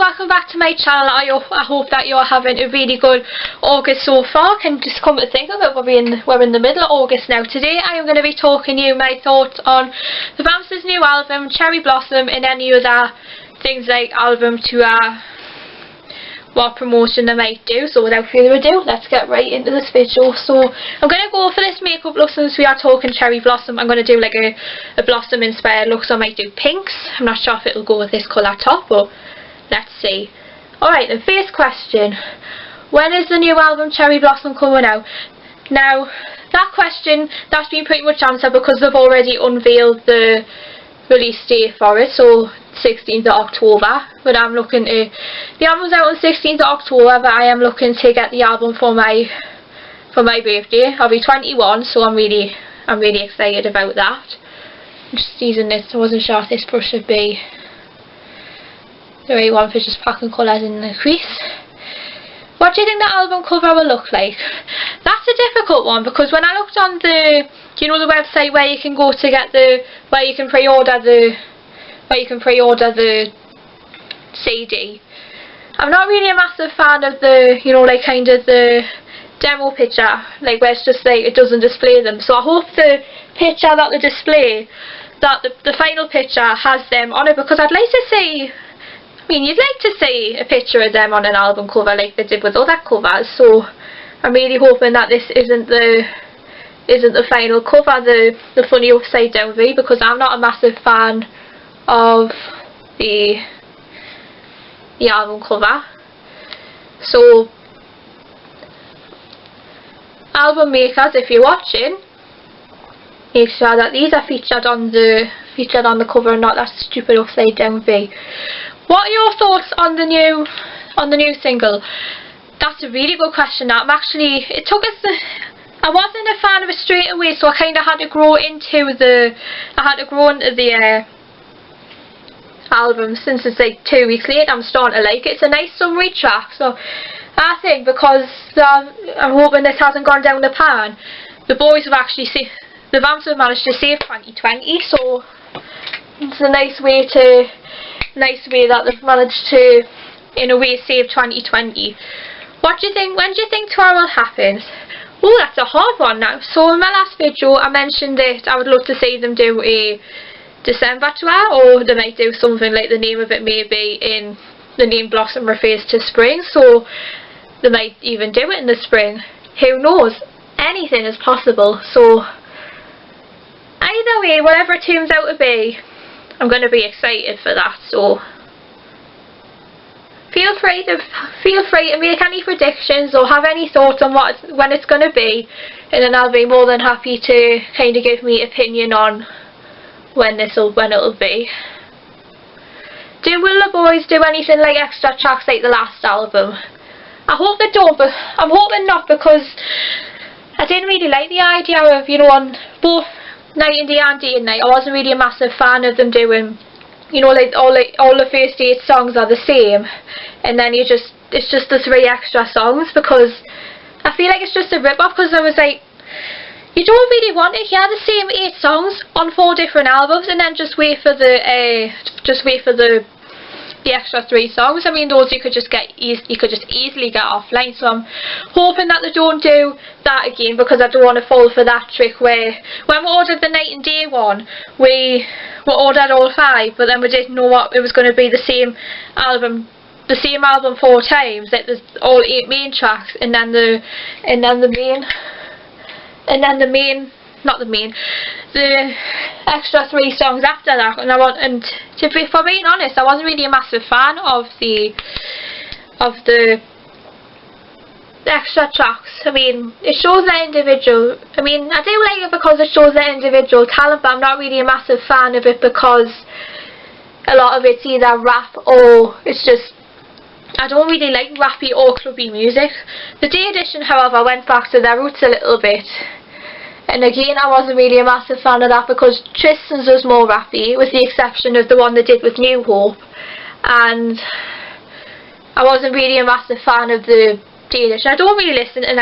welcome back to my channel. I hope that you're having a really good August so far. Can just come to think of it, we're in the middle of August now. Today I am going to be talking to you my thoughts on the Bounce's new album, Cherry Blossom, and any other things like album to what promotion they might do. So without further ado, let's get right into this video. So I'm going to go for this makeup look. Since we are talking Cherry Blossom, I'm going to do like a blossom inspired look, so I might do pinks. I'm not sure if it'll go with this colour top, but let's see. Alright, the first question: when is the new album Cherry Blossom coming out? Now, that question, that's been pretty much answered because they've already unveiled the release date for it, so 16th of October. But I'm looking to, the album's out on 16th of October, but I am looking to get the album for my birthday. I'll be 21, so I'm really excited about that. I'm just using this. I wasn't sure if this brush would be the right one for just packing colours in the crease. What do you think the album cover will look like? That's a difficult one, because when I looked on the, you know, the website where you can go to get where you can pre-order the CD, I'm not really a massive fan of the, you know, like kind of the demo picture, like where it's just like it doesn't display them. So I hope the picture that they display, that the final picture has them on it, because I'd like to see, I mean, you'd like to see a picture of them on an album cover like they did with other covers. So I'm really hoping that this isn't the final cover, the funny upside down V, because I'm not a massive fan of the album cover. So album makers, if you're watching, make sure that these are featured on the cover and not that stupid upside down V. What are your thoughts on the new single? That's a really good question. I wasn't a fan of it straight away, so I kind of had to grow into the album. Since it's like 2 weeks later, I'm starting to like it. It's a nice summery track, so I think because I'm hoping this hasn't gone down the pan, the boys have actually the Vamps have managed to save 2020, so it's a nice way that they've managed to, in a way, save 2020. What do you think? When do you think tour will happen? Oh, that's a hard one now. So in my last video I mentioned that I would love to see them do a December tour, or they might do something like the name of it maybe in the name Blossom refers to spring, so they might even do it in the spring. Who knows? Anything is possible. So either way, whatever it turns out to be, I'm going to be excited for that. So feel free to make any predictions or have any thoughts on when it's going to be, and then I'll be more than happy to kind of give me opinion on when it'll be. Will the boys do anything like extra tracks like the last album? I hope they don't, but I'm hoping not, because I didn't really like the idea of, you know, on both Night and Day and Day and Night, I wasn't really a massive fan of them doing, you know, like all the first 8 songs are the same, and then it's just the 3 extra songs, because I feel like it's just a rip-off, because I was like, you don't really want to hear the same 8 songs on 4 different albums and then just wait for the extra 3 songs. I mean, those you could just easily get offline. So I'm hoping that they don't do that again, because I don't want to fall for that trick where when we ordered the Night and Day one, we ordered all 5, but then we didn't know what it was going to be, the same album 4 times, like there's all 8 main tracks, and then the extra 3 songs after that. And for being honest, I wasn't really a massive fan of the extra tracks. I mean, it shows their individual, I mean, I do like it because it shows their individual talent, but I'm not really a massive fan of it because a lot of it's either rap or it's just, I don't really like rappy or clubby music. The Day Edition, however, went back to their roots a little bit, and again I wasn't really a massive fan of that, because Tristan's was more rappy, with the exception of the one they did with New Hope, and I wasn't really a massive fan of the Day Edition. I don't really listen to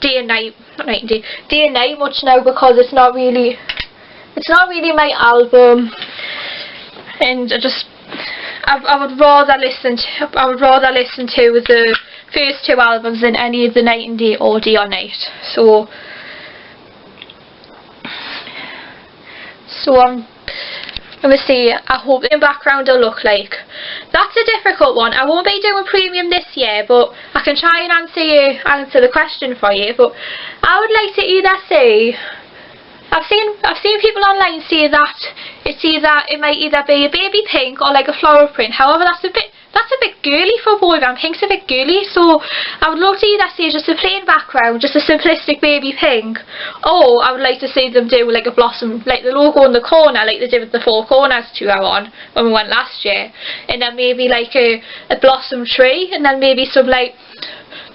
Day and Night much now, because it's not really my album, and I would rather listen to the first two albums than any of the Night and Day or Day or Night. So I'm gonna say I hope the background will look like. That's a difficult one. I won't be doing premium this year, but I can try and answer the question for you. But I would like to either say, I've seen people online say that it might either be a baby pink or like a floral print. However, that's a bit girly for a boy band. Pink's a bit girly, so I would love to either see just a plain background, just a simplistic baby pink, or I would like to see them do like a blossom, like the logo in the corner, like they did with the Four Corners tour on when we went last year, and then maybe like a blossom tree, and then maybe some like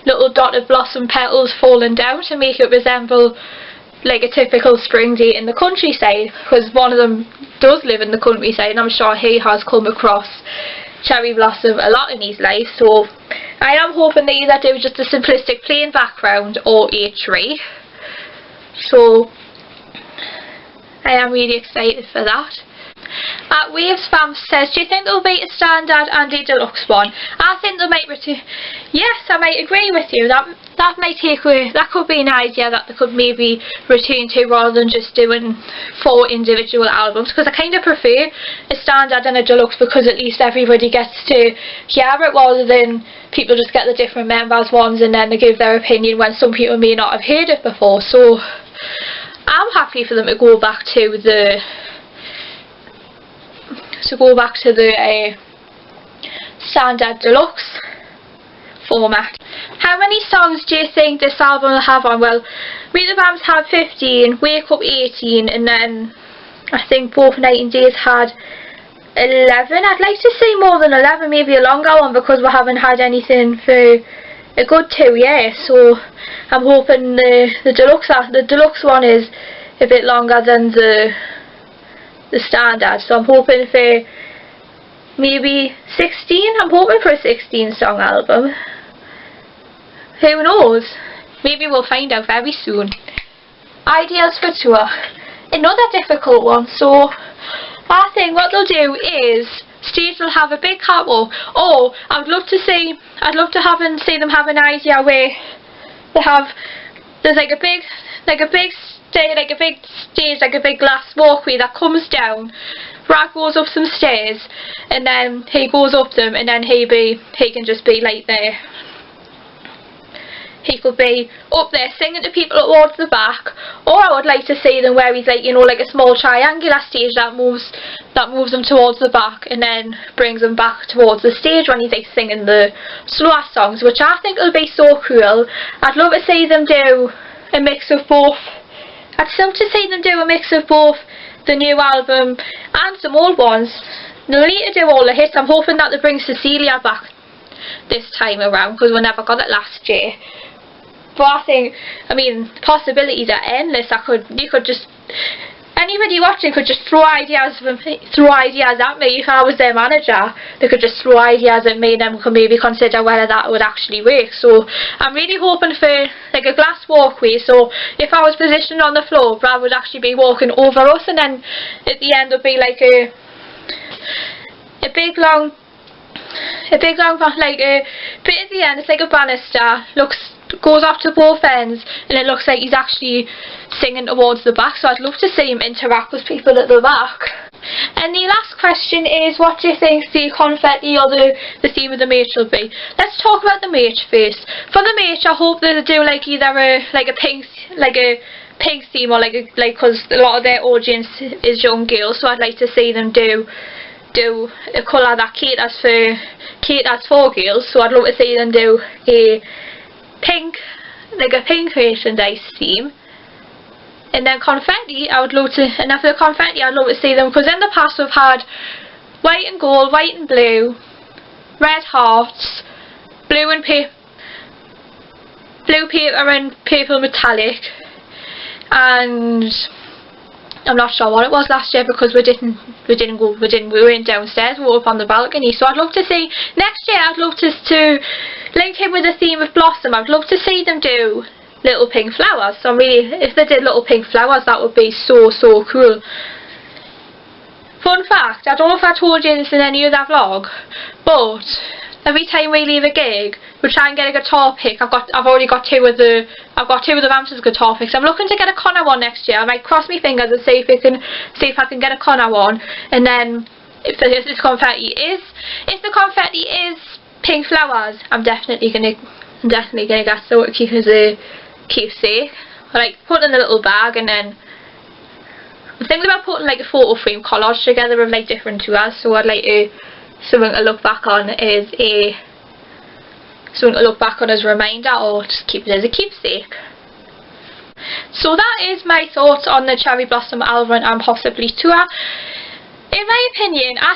little dotted blossom petals falling down to make it resemble like a typical spring day in the countryside, because one of them does live in the countryside, and I'm sure he has come across cherry blossom a lot in his life. So I am hoping they either do just a simplistic plain background or a tree. So I am really excited for that. Waves Fam says, do you think there will be a standard and a deluxe one? I think they might return. Yes, I might agree with you. That might take away. That could be an idea that they could maybe return to, rather than just doing 4 individual albums. Because I kind of prefer a standard and a deluxe, because at least everybody gets to hear it, rather than people just get the different members' ones and then they give their opinion when some people may not have heard it before. So I'm happy for them to go back to the standard deluxe format. How many songs do you think this album will have on? Well, Meet the Bams had 15, Wake Up 18, and then I think both Night and Days had 11. I'd like to see more than 11, maybe a longer one, because we haven't had anything for a good 2 years. So I'm hoping the deluxe one is a bit longer than the standard. So I'm hoping for maybe 16. I'm hoping for a 16 song album. Who knows? Maybe we'll find out very soon. Ideas for tour. Another difficult one. So I think what they'll do is stage will have a big catwalk. Or I'd love to see them have an idea where there's like a big stage, like a big glass walkway that comes down. Brad goes up some stairs, and then he goes up them, and then he can just be like there. He could be up there singing to people towards the back, or I would like to see them where he's like, you know, like a small triangular stage that moves them towards the back and then brings them back towards the stage when he's like singing the slower songs, which I think will be so cool. I'd love to see them do a mix of both. I'd love to see them do a mix of both the new album and some old ones. They'll need to do all the hits. I'm hoping that they bring Cecilia back this time around, because we never got it last year. But I mean, possibilities are endless. Anybody watching could just throw ideas at me. If I was their manager, they could just throw ideas at me, and then we could maybe consider whether that would actually work. So I'm really hoping for like a glass walkway, so if I was positioned on the floor, Brad would actually be walking over us, and then at the end would be like a big long like a bit at the end. It's like a banister, goes off to both ends, and it looks like he's actually singing towards the back. So I'd love to see him interact with people at the back. And the last question is, what do you think the confetti or the theme of the merch will be? Let's talk about the merch first. For the merch, I hope they'll do like either a pink theme, or because a lot of their audience is young girls, so I'd like to see them do a colour that caters for girls. So I'd love to see them do a pink merchandise theme. And then confetti, for the confetti, I'd love to see them, because in the past we've had white and gold, white and blue, red hearts, blue paper and purple metallic, and I'm not sure what it was last year, because we weren't downstairs, we were up on the balcony. So I'd love to see, next year I'd love to link in with the theme of Blossom. I'd love to see them do little pink flowers. So really, if they did little pink flowers, that would be so cool. Fun fact, I don't know if I told you this in any other vlog, but every time we leave a gig, we try and get a guitar pick. I've already got two of the Vamps' guitar picks. I'm looking to get a Connor one next year. I might cross my fingers and see if I can get a Connor one. And then if the confetti is pink flowers, I'm definitely gonna get so to keep as a keepsake. I like put in a little bag, and then I'm thinking about putting like a photo frame collage together of like different tours, so I'd like something to look back on as a reminder, or just keep it as a keepsake. So that is my thoughts on the Cherry Blossom album and possibly tour. In my opinion, I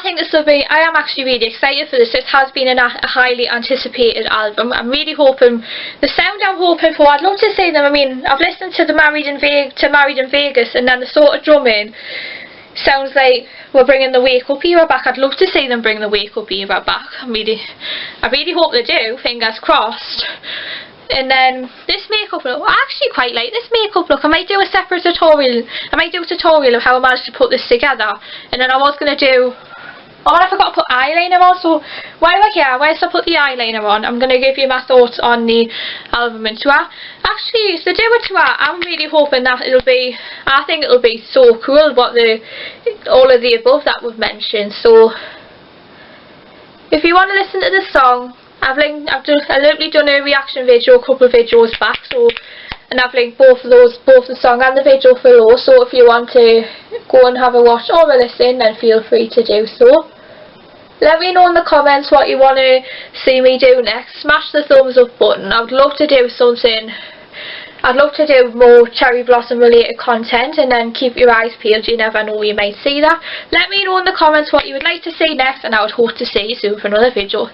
am actually really excited for this. This has been a highly anticipated album. I'm really hoping, the sound I'm hoping for, I'd love to see them. I mean, I've listened to Married in Vegas, and then the sort of drumming sounds like we're bringing the Wake Up era back. I'd love to see them bring the Wake Up era back. I really hope they do, fingers crossed. And then this makeup look, I actually quite like this makeup look. I might do a separate tutorial. I might do a tutorial of how I managed to put this together. And then I was going to do, oh, I forgot to put eyeliner on. So while we're here, whilst I put the eyeliner on, I'm going to give you my thoughts on the album and tour. Actually, to do a tour, I'm really hoping that I think it'll be so cool what all of the above that we've mentioned. So if you want to listen to this song, I've literally done a reaction video a couple of videos back, and I've linked both the song and the video below, so if you want to go and have a watch or a listen, then feel free to do so. Let me know in the comments what you want to see me do next. Smash the thumbs up button. I'd love to do something. I'd love to do more Cherry Blossom related content, and then keep your eyes peeled, you never know, you might see that. Let me know in the comments what you would like to see next, and I would hope to see you soon for another video.